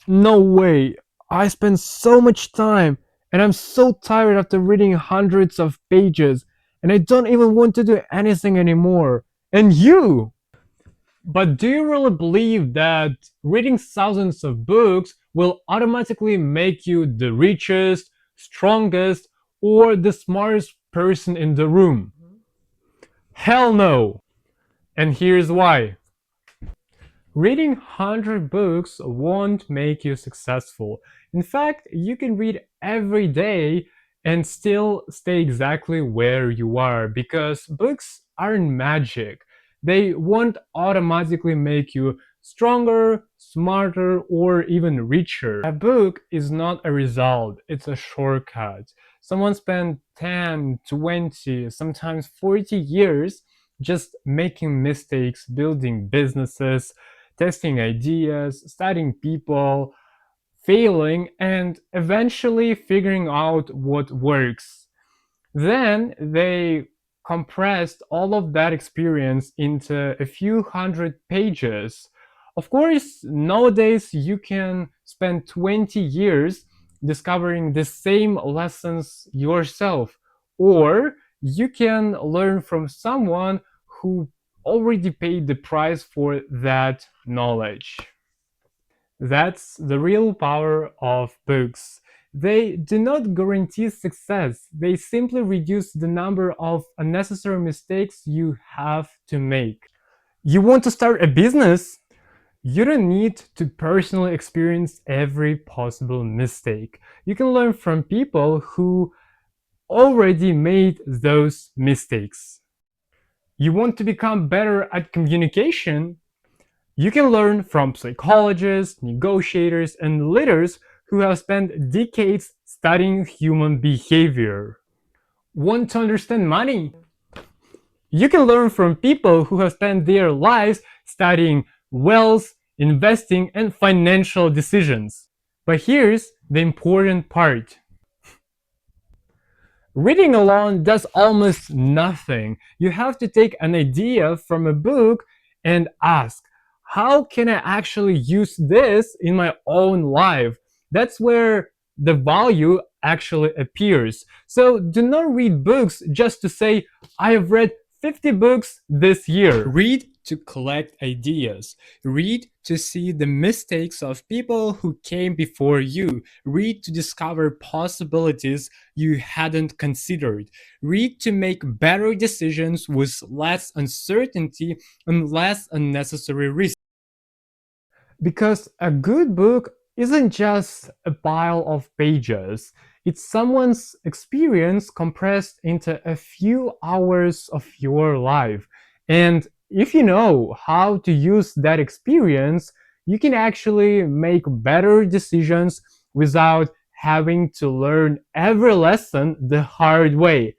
No way! I spend so much time and I'm so tired after reading hundreds of pages and I don't even want to do anything anymore. And you! But do you really believe that reading thousands of books will automatically make you the richest, strongest, or the smartest person in the room? Hell no! And here's why. Reading 100 books won't make you successful. In fact, you can read every day and still stay exactly where you are because books aren't magic. They won't automatically make you stronger, smarter, or even richer. A book is not a result, it's a shortcut. Someone spent 10, 20, sometimes 40 years just making mistakes, building businesses, testing ideas, studying people, failing, and eventually figuring out what works. Then they compressed all of that experience into a few hundred pages. Of course, nowadays you can spend 20 years discovering the same lessons yourself, or you can learn from someone who already paid the price for that knowledge. That's the real power of books. They do not guarantee success, they simply reduce the number of unnecessary mistakes you have to make. You want to start a business? You don't need to personally experience every possible mistake. You can learn from people who already made those mistakes. You want to become better at communication? You can learn from psychologists, negotiators, and leaders who have spent decades studying human behavior. Want to understand money? You can learn from people who have spent their lives studying wealth, investing, and financial decisions. But here's the important part. Reading alone does almost nothing. You have to take an idea from a book and ask, how can I actually use this in my own life? That's where the value actually appears. So do not read books just to say, I have read 50 books this year. Read to collect ideas. Read to see the mistakes of people who came before you. Read to discover possibilities you hadn't considered. Read to make better decisions with less uncertainty and less unnecessary risk. Because a good book isn't just a pile of pages, it's someone's experience compressed into a few hours of your life. And if you know how to use that experience, you can actually make better decisions without having to learn every lesson the hard way.